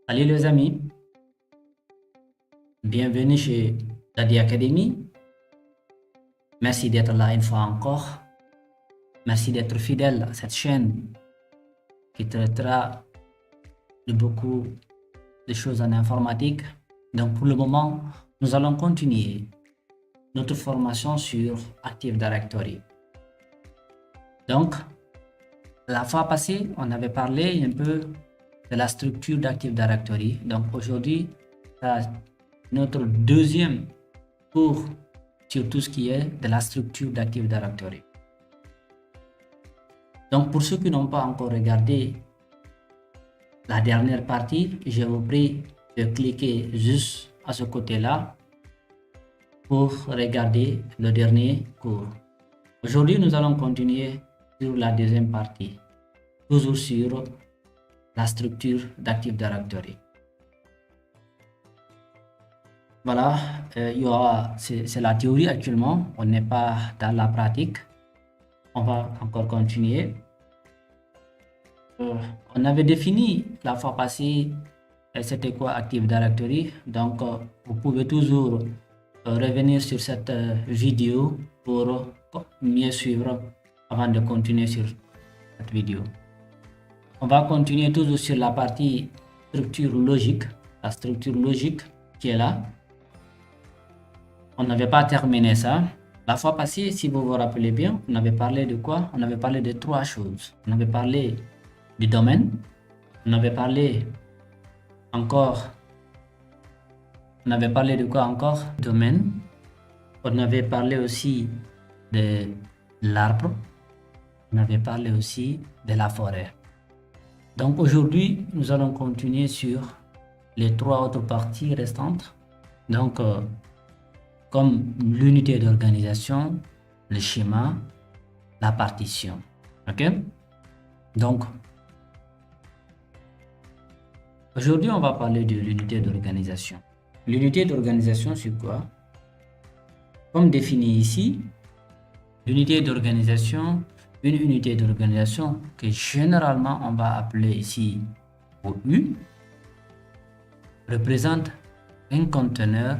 Salut les amis, bienvenue chez Dadi Academy. Merci d'être là une fois encore. Merci d'être fidèle à cette chaîne qui traitera de beaucoup de choses en informatique. Donc pour le moment, nous allons continuer notre formation sur Active Directory. Donc, la fois passée, on avait parlé un peu de la structure d'Active Directory. Donc aujourd'hui, c'est notre deuxième cours sur tout ce qui est de la structure d'Active Directory. Donc pour ceux qui n'ont pas encore regardé la dernière partie, je vous prie de cliquer juste à ce côté-là pour regarder le dernier cours. Aujourd'hui, nous allons continuer sur la deuxième partie, toujours sur la structure d'Active Directory. Voilà, c'est la théorie actuellement, on n'est pas dans la pratique. On va encore continuer. On avait défini la fois passée c'était quoi Active Directory. Donc vous pouvez toujours revenir sur cette vidéo pour mieux suivre avant de continuer sur cette vidéo. On va continuer toujours sur la partie structure logique, la structure logique qui est là. On n'avait pas terminé ça. La fois passée, si vous vous rappelez bien, on avait parlé de quoi? On avait parlé de trois choses. On avait parlé du domaine, on avait parlé encore, on avait parlé de quoi encore? Domaine, on avait parlé aussi de l'arbre, on avait parlé aussi de la forêt. Donc aujourd'hui, nous allons continuer sur les trois autres parties restantes. Donc, comme l'unité d'organisation, le schéma, la partition. Ok? Donc, aujourd'hui, on va parler de l'unité d'organisation. L'unité d'organisation, c'est quoi? Comme défini ici, l'unité d'organisation, une unité d'organisation que généralement on va appeler ici OU, représente un conteneur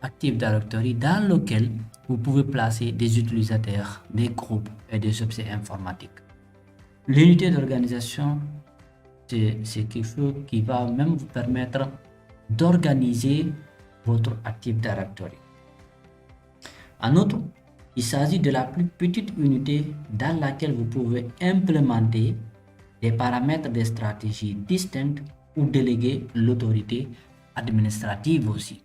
Active Directory dans lequel vous pouvez placer des utilisateurs, des groupes et des objets informatiques. L'unité d'organisation, c'est quelque chose qui va même vous permettre d'organiser votre Active Directory. En outre, il s'agit de la plus petite unité dans laquelle vous pouvez implémenter des paramètres de stratégie distinctes ou déléguer l'autorité administrative aussi.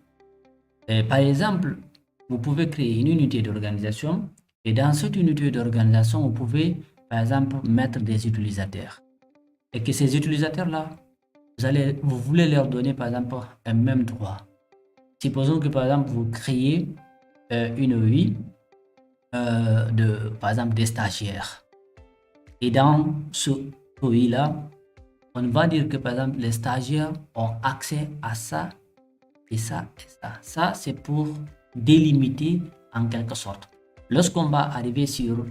Par exemple, vous pouvez créer une unité d'organisation et dans cette unité d'organisation, vous pouvez par exemple mettre des utilisateurs. Et que ces utilisateurs-là, vous voulez leur donner par exemple un même droit. Supposons que par exemple vous créez une UI par exemple des stagiaires. Et dans ce UI-là, on va dire que par exemple les stagiaires ont accès à ça et ça et ça. Ça, c'est pour délimiter en quelque sorte. Lorsqu'on va arriver sur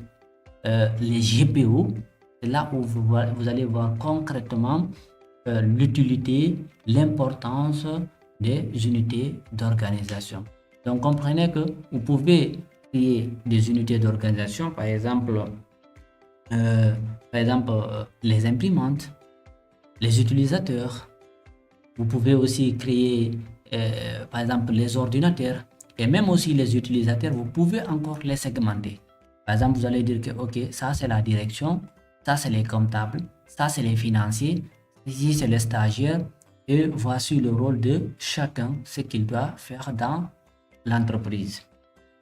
les GPO, c'est là où vous allez voir concrètement l'utilité, l'importance des unités d'organisation. Donc, comprenez que vous pouvez créer des unités d'organisation, par exemple les imprimantes, les utilisateurs. Vous pouvez aussi créer par exemple les ordinateurs et même aussi les utilisateurs, vous pouvez encore les segmenter. Par exemple, vous allez dire que ok, ça c'est la direction, ça c'est les comptables, ça c'est les financiers, ici c'est les stagiaires et voici le rôle de chacun, ce qu'il doit faire dans l'entreprise.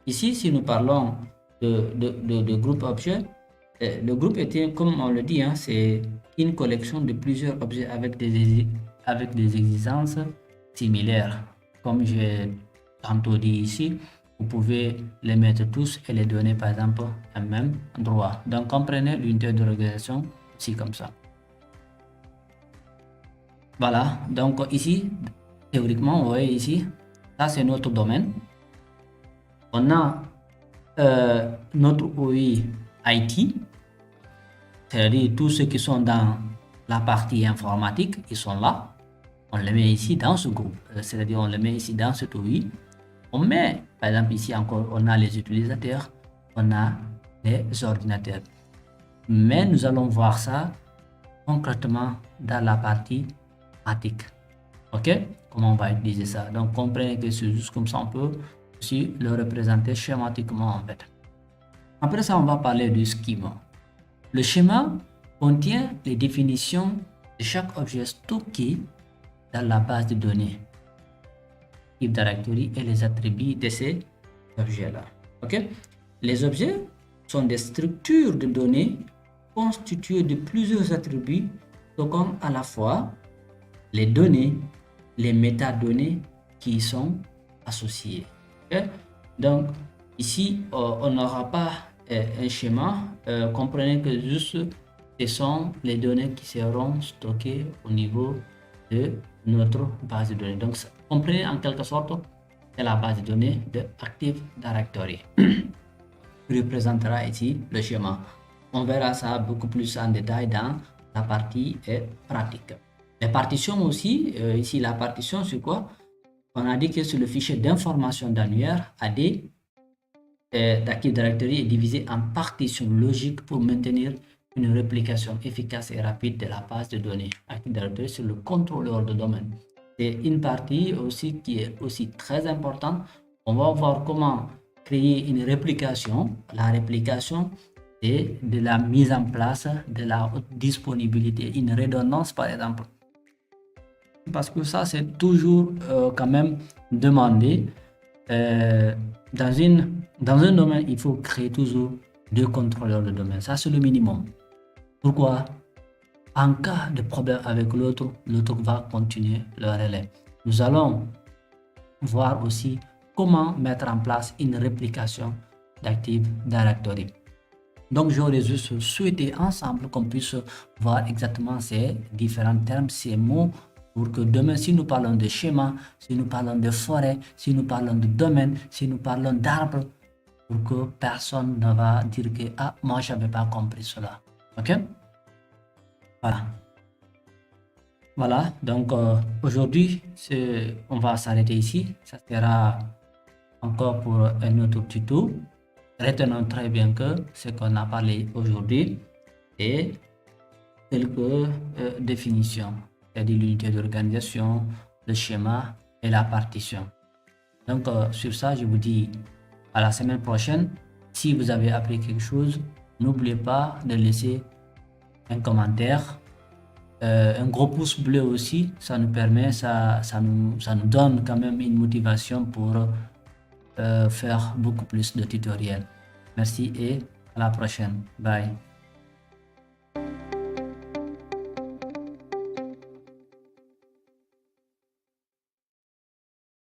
Ici, si nous parlons de groupe objet, le groupe était, comme on le dit, c'est une collection de plusieurs objets avec des exigences similaires. Comme j'ai tantôt dit ici, vous pouvez les mettre tous et les donner par exemple un même droit. Donc comprenez l'unité d'organisation aussi comme ça. Voilà, donc ici, théoriquement, vous voyez ici, ça c'est notre domaine. On a notre OI IT, c'est-à-dire tous ceux qui sont dans la partie informatique, ils sont là. on le met ici dans ce groupe, c'est-à-dire on le met ici dans cette OI. On met, par exemple, ici encore, on a les utilisateurs, on a les ordinateurs. Mais nous allons voir ça concrètement dans la partie pratique. Ok, comment on va utiliser ça? Donc comprenez que c'est juste comme ça, on peut aussi le représenter schématiquement en fait. Après ça, on va parler du schéma. Le schéma contient les définitions de chaque objet stocké dans la base de données, type directory et les attributs de ces objets-là. Ok, les objets sont des structures de données constituées de plusieurs attributs stockant à la fois les données, les métadonnées qui y sont associées. Okay? Donc ici, on n'aura pas un schéma. Comprenez que juste ce sont les données qui seront stockées au niveau de notre base de données. Donc comprenez en quelque sorte c'est la base de données de Active Directory. Représentera ici le schéma. On verra ça beaucoup plus en détail dans la partie pratique. Les partitions aussi, ici la partition c'est quoi? On a dit que c'est le fichier d'information d'annuaire AD d'Active Directory est divisé en partitions logiques pour maintenir une réplication efficace et rapide de la base de données. Active Directory c'est le contrôleur de domaine. C'est une partie aussi qui est aussi très importante. On va voir comment créer une réplication. La réplication et de la mise en place de la disponibilité, une redondance par exemple. Parce que ça, c'est toujours quand même demandé. Dans un domaine, il faut créer toujours 2 contrôleurs de domaine. Ça, c'est le minimum. Pourquoi? En cas de problème avec l'autre, l'autre va continuer le relais. Nous allons voir aussi comment mettre en place une réplication d'Active Directory. Donc, j'aurais juste souhaité ensemble qu'on puisse voir exactement ces différents termes, ces mots, pour que demain, si nous parlons de schéma, si nous parlons de forêt, si nous parlons de domaine, si nous parlons d'arbres, pour que personne ne va dire que « Ah, moi, je n'avais pas compris cela. » Ok? Voilà. Voilà, donc aujourd'hui, on va s'arrêter ici. Ça sera encore pour un autre tuto. Retenons très bien que ce qu'on a parlé aujourd'hui est quelques définitions, c'est-à-dire l'unité d'organisation, le schéma et la partition. Donc sur ça, je vous dis à la semaine prochaine. Si vous avez appris quelque chose, n'oubliez pas de laisser un commentaire, un gros pouce bleu aussi. Ça nous permet, ça nous donne quand même une motivation pour faire beaucoup plus de tutoriels. Merci et à la prochaine. Bye.